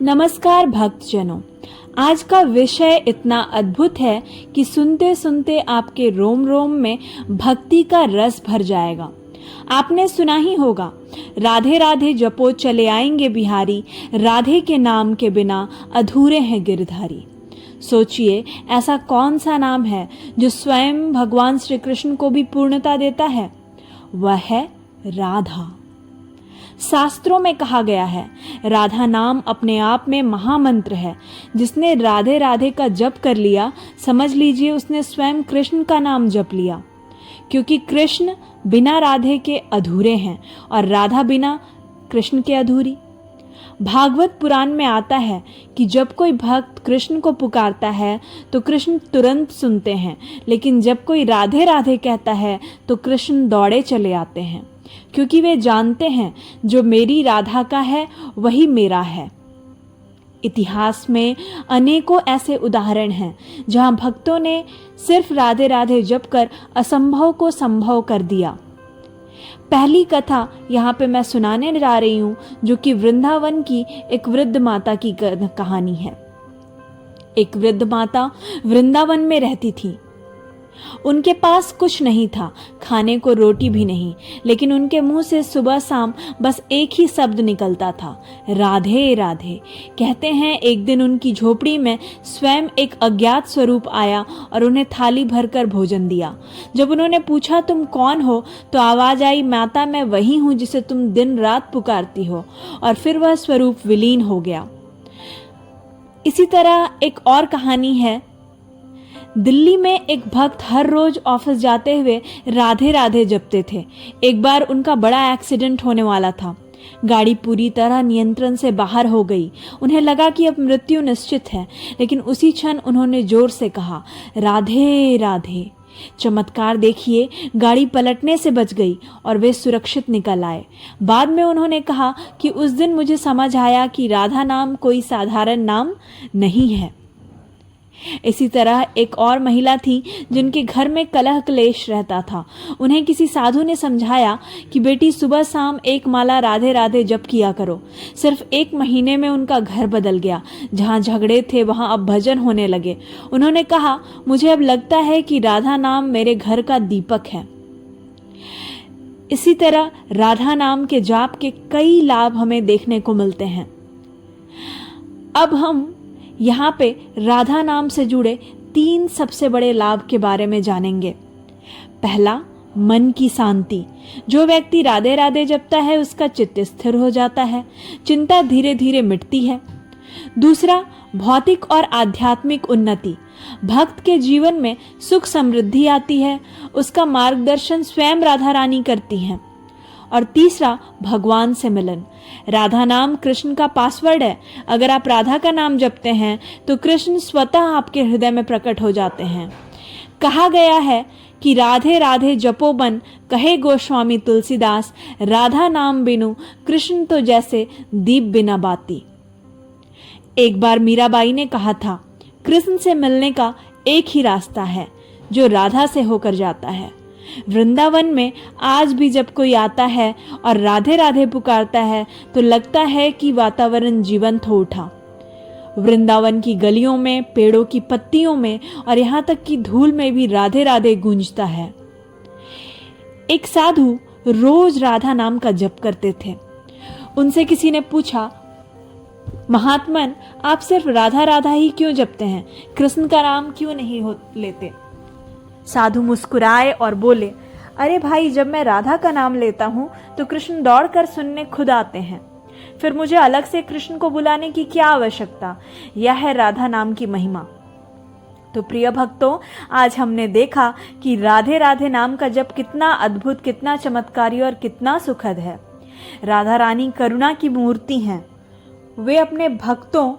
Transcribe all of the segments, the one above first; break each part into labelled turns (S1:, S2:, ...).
S1: नमस्कार भक्तजनों, आज का विषय इतना अद्भुत है कि सुनते सुनते आपके रोम रोम में भक्ति का रस भर जाएगा। आपने सुना ही होगा, राधे राधे जपो चले आएंगे बिहारी, राधे के नाम के बिना अधूरे हैं गिरधारी। सोचिए, ऐसा कौन सा नाम है जो स्वयं भगवान श्री कृष्ण को भी पूर्णता देता है? वह है राधा। शास्त्रों में कहा गया है, राधा नाम अपने आप में महामंत्र है। जिसने राधे राधे का जप कर लिया, समझ लीजिए उसने स्वयं कृष्ण का नाम जप लिया। क्योंकि कृष्ण बिना राधे के अधूरे हैं और राधा बिना कृष्ण के अधूरी। भागवत पुराण में आता है कि जब कोई भक्त कृष्ण को पुकारता है तो कृष्ण तुरंत सुनते हैं, लेकिन जब कोई राधे राधे कहता है तो कृष्ण दौड़े चले आते हैं, क्योंकि वे जानते हैं जो मेरी राधा का है वही मेरा है। इतिहास में अनेकों ऐसे उदाहरण हैं जहां भक्तों ने सिर्फ राधे राधे जप कर असंभव को संभव कर दिया। पहली कथा यहाँ पे मैं सुनाने जा रही हूँ, जो कि वृंदावन की एक वृद्ध माता की कहानी है। एक वृद्ध माता वृंदावन में रहती थी। उनके पास कुछ नहीं था, खाने को रोटी भी नहीं, लेकिन उनके मुंह से सुबह शाम बस एक ही शब्द निकलता था, राधे राधे। कहते हैं एक दिन उनकी झोपड़ी में स्वयं एक अज्ञात स्वरूप आया और उन्हें थाली भरकर भोजन दिया। जब उन्होंने पूछा तुम कौन हो, तो आवाज आई, माता मैं वही हूं जिसे तुम दिन रात पुकारती हो। और फिर वह स्वरूप विलीन हो गया। इसी तरह एक और कहानी है। दिल्ली में एक भक्त हर रोज ऑफिस जाते हुए राधे राधे जपते थे। एक बार उनका बड़ा एक्सीडेंट होने वाला था। गाड़ी पूरी तरह नियंत्रण से बाहर हो गई। उन्हें लगा कि अब मृत्यु निश्चित है, लेकिन उसी क्षण उन्होंने जोर से कहा, राधे राधे। चमत्कार देखिए, गाड़ी पलटने से बच गई और वे सुरक्षित निकल आए। बाद में उन्होंने कहा कि उस दिन मुझे समझ आया कि राधा नाम कोई साधारण नाम नहीं है। इसी तरह एक और महिला थी जिनके घर में कलह क्लेश रहता था। उन्हें किसी साधु ने समझाया कि बेटी सुबह शाम एक माला राधे राधे जप किया करो। सिर्फ 1 महीने में उनका घर बदल गया। जहाँ झगड़े थे वहाँ अब भजन होने लगे। उन्होंने कहा, मुझे अब लगता है कि राधा नाम मेरे घर का दीपक है। इसी तरह राधा नाम के जाप के कई लाभ हमें देखने को मिलते हैं। अब हम यहाँ पे राधा नाम से जुड़े 3 सबसे बड़े लाभ के बारे में जानेंगे। पहला, मन की शांति। जो व्यक्ति राधे राधे जपता है उसका चित्त स्थिर हो जाता है, चिंता धीरे धीरे मिटती है। दूसरा, भौतिक और आध्यात्मिक उन्नति। भक्त के जीवन में सुख समृद्धि आती है, उसका मार्गदर्शन स्वयं राधा रानी करती हैं। और तीसरा, भगवान से मिलन। राधा नाम कृष्ण का पासवर्ड है। अगर आप राधा का नाम जपते हैं तो कृष्ण स्वतः आपके हृदय में प्रकट हो जाते हैं। कहा गया है कि राधे राधे जपो बन, कहे गोस्वामी तुलसीदास, राधा नाम बिनु कृष्ण तो जैसे दीप बिना बाती। एक बार मीराबाई ने कहा था, कृष्ण से मिलने का एक ही रास्ता है जो राधा से होकर जाता है। वृंदावन में आज भी जब कोई आता है और राधे राधे पुकारता है तो लगता है कि वातावरण जीवंत हो उठा। वृंदावन की गलियों में, पेड़ों की पत्तियों में और यहाँ तक कि धूल में भी राधे राधे गूंजता है। एक साधु रोज राधा नाम का जप करते थे। उनसे किसी ने पूछा, महात्मन आप सिर्फ राधा राधा ही क्यों जपते हैं, कृष्ण का नाम क्यों नहीं लेते? साधु मुस्कुराए और बोले, अरे भाई, जब मैं राधा का नाम लेता हूँ तो कृष्ण दौड़कर सुनने खुद आते हैं। फिर मुझे अलग से कृष्ण को बुलाने की क्या आवश्यकता? यह है राधा नाम की महिमा। तो प्रिय भक्तों, आज हमने देखा कि राधे राधे नाम का जप कितना अद्भुत, कितना चमत्कारी और कितना सुखद है। राधा रानी करुणा की मूर्ति हैं। वे अपने भक्तों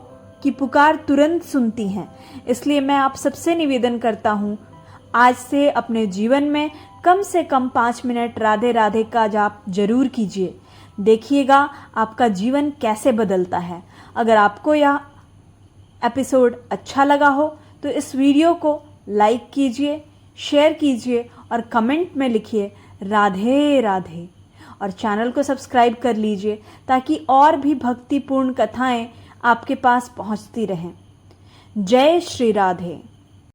S1: की पुकार तुरंत सुनती हैं। इसलिए मैं आप सबसे निवेदन करता हूँ, आज से अपने जीवन में कम से कम 5 मिनट राधे राधे का जाप जरूर कीजिए। देखिएगा आपका जीवन कैसे बदलता है। अगर आपको यह एपिसोड अच्छा लगा हो तो इस वीडियो को लाइक कीजिए, शेयर कीजिए और कमेंट में लिखिए राधे राधे। और चैनल को सब्सक्राइब कर लीजिए ताकि और भी भक्तिपूर्ण कथाएं आपके पास पहुंचती रहे। जय श्री राधे।